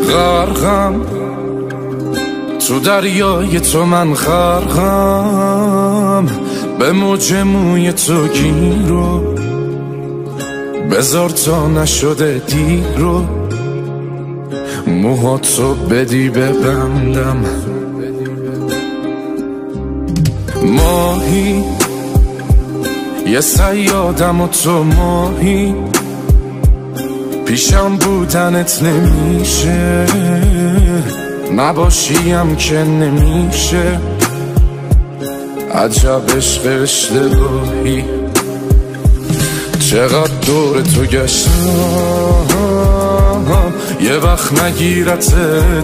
غرقم تو دریای تو، من غرقم به موج موی تو گیرو، بذار تا نشده دیرو، موهاتو بدی ببندم. ماهی یه صیادم و تو ماهی، پیشم بودنت نمیشه، نباشیم که نمیشه. عجب عشق اشتباهی، چقدر دور تو گشتم یه وقت نگیرت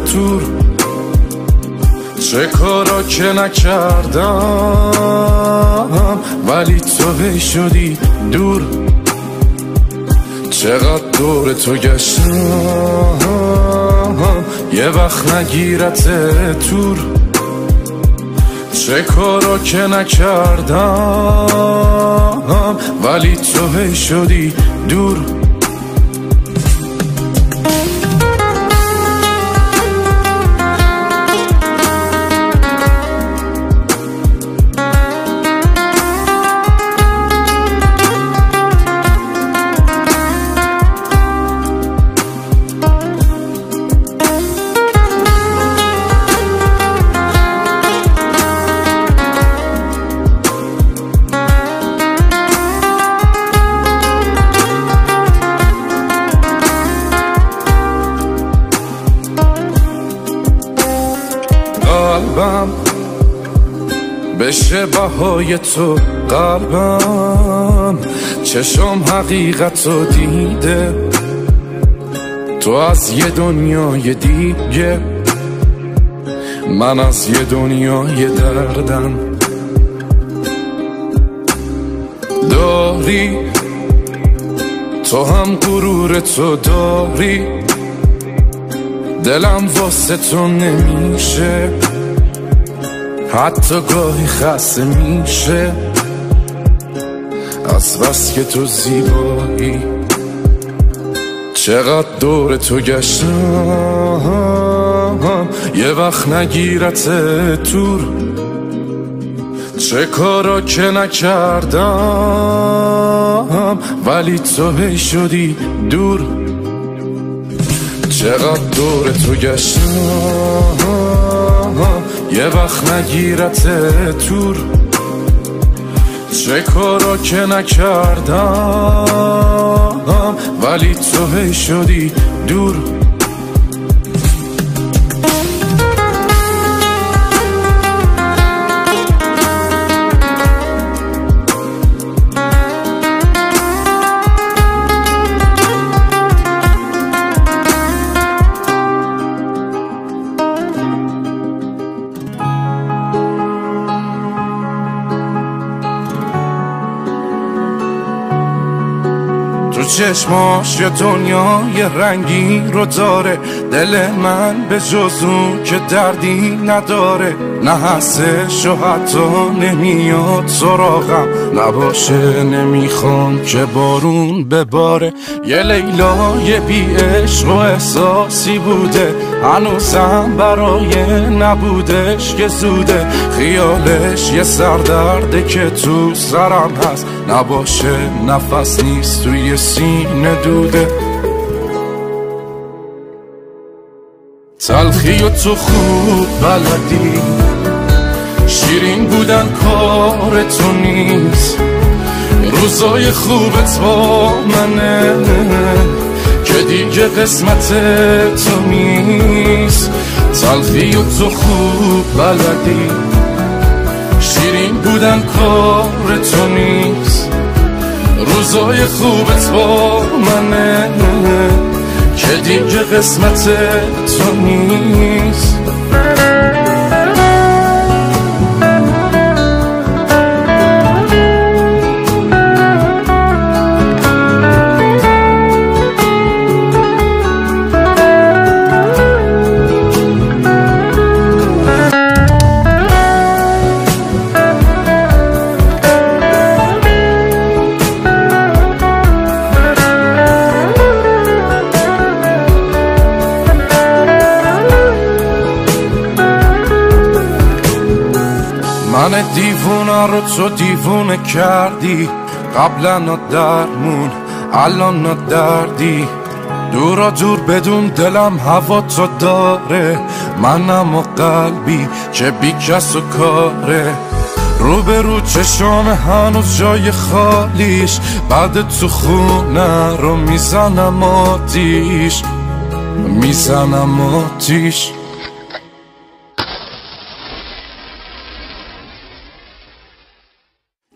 تور، چه کارا که نکردم ولی تو هی شدی دور. چقدر دور تو گشتم یه وقت نگیرت تور، چه کارا که نکردم ولی تو هی شدی دور. قلبم بشه بهای تو، قلبم چشم حقیقتو دیده، تو از یه دنیای دیگه، من از یه دنیای دردم. داری تو هم غرور تو داری، دلم واسه تو نمیشه، حتی گاهی خسته میشه از بس که تو زیبایی. چقدر دور تو گشتم یه وقت نگیرت تور، چه کارا که نکردم ولی تو هی شدی دور. چقدر دور تو گشتم یه وقت نگیرت تور، چه کارا که نکردم ولی تو هی شدی دور. تو چشماش یه دنیای رنگین رو داره، دل من به جز اون که دردی نداره، نه هستش و حتی نمیاد سراغم، نباشه نمیخوام که بارون بباره. یه لیلای بی عشق و احساسی بوده، هنوزم برای نبودش که زوده، خیالش یه سردرده که تو سرم هست، نباشه نفس نیست توی سینه دوده. تلخی و تو خوب بلدی، شیرین بودن کار تو نیست، روزای خوبت با منه که دیگه قسمت تو نیست. تلخی و تو خوب بلدی، شیرین بودن کار تو نیست، روزای خوبت با منه که دیگه قسمت تو نیست. من دیوونه رو تو دیوونه کردی، قبلا درمون الان دردی. دورا دور بدون دلم هوا تو داره، منم و قلبی که بی کس و کاره. رو به رو چشام هنوز جای خالیش، بعد تو خونه رو میزنم آتیش، میزنم آتیش.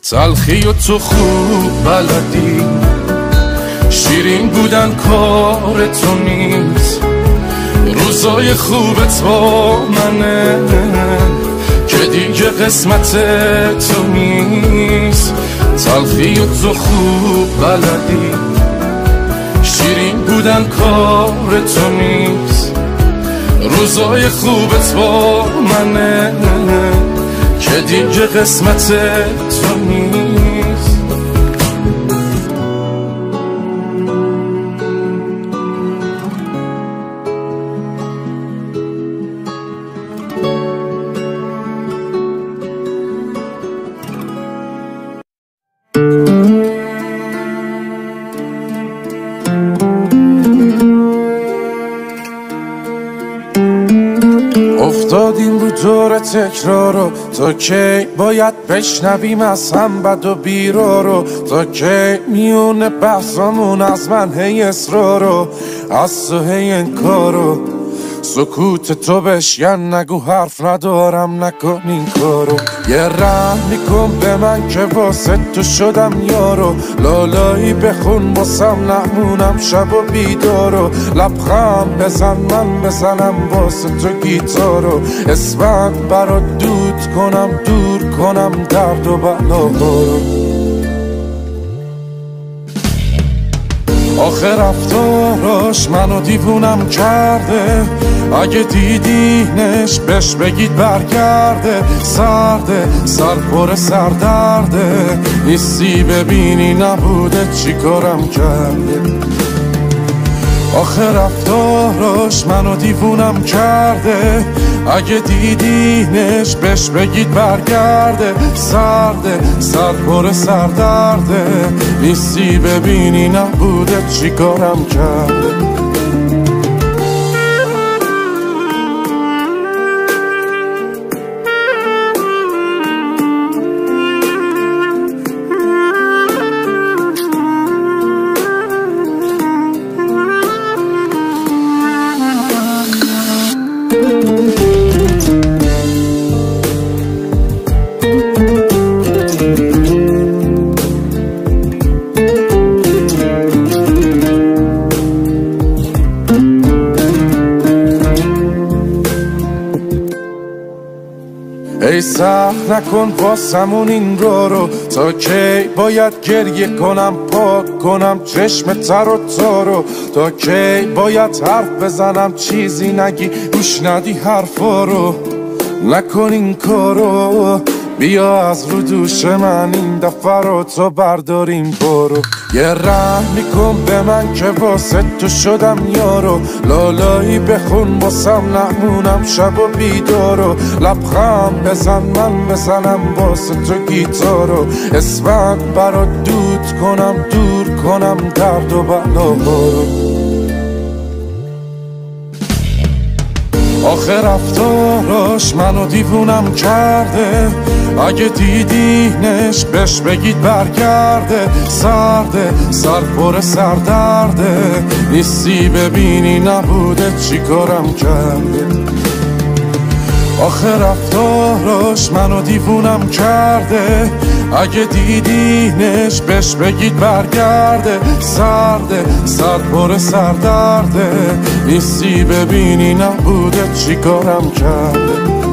تلخی و تو خوب بلدی، شیرین بودن کار تو نیست. روزای خوبت با منه که دیگه قسمت تو نیست. تلخی و تو خوب بلدی، شیرین بودن کار تو نیست. روزای خوبت با منه که دیگه قسمت تو نیست. افتادیم رو دور تکرارو، تا کی باید بشنویم از هم بد و بیرارو؟ تا کی میونه بحثامون از من هی اصرارو، از تو هی انکارو؟ سکوت تو بشکن، نگو حرف ندارم نکن این کارو. یه رحم میکن به من که واسه تو شدم یارو، لالایی بخون باسم نمونم شب و بیدارو. لبخند بزن من بزنم واسه تو گیتارو، اسفند برات دود کنم دور کنم درد و بلاهارو. آخه رفتاراش منو دیوونم کرده، اگه دیدینش بهش بگید برگرده. سرده سر پر سردرده، نیستی ببینی نبوده چی کارم کرده. آخه رفتاراش منو دیوونم کرده، اگه دیدینش بهش بگید برگرده. سرده سر پر سردرده، نیستی ببینی نبوده چی کارم کرده. ای سخت نکن واسمون این رو، تا کی باید گریه کنم پاک کنم چشم تر و تارو؟ تا کی باید حرف بزنم چیزی نگی گوش ندی حرفا رو؟ نکن این کارو، بیا از رو دوش من این دفعه رو تا برداریم برو. یه رحم میکن به من که واسه تو شدم یارو، لالایی بخون باسم نمونم شب و بیدارو. لبخند بزن من بزنم واسه تو گیتارو، اسفند برات دود کنم دور کنم درد و بلاهارو. آخه رفتاراش منو دیوونم کرده، اگه دیدینش بهش بگید برگرده. سرده سر پر سردرده، نیستی ببینی نبوده چی کارم کرده. آخه رفتاراش منو دیوونم کرده، اگه دیدینش بهش بگید برگرده. سرده سر پر سردرده، نیستی ببینی نبوده چی کارم کرده.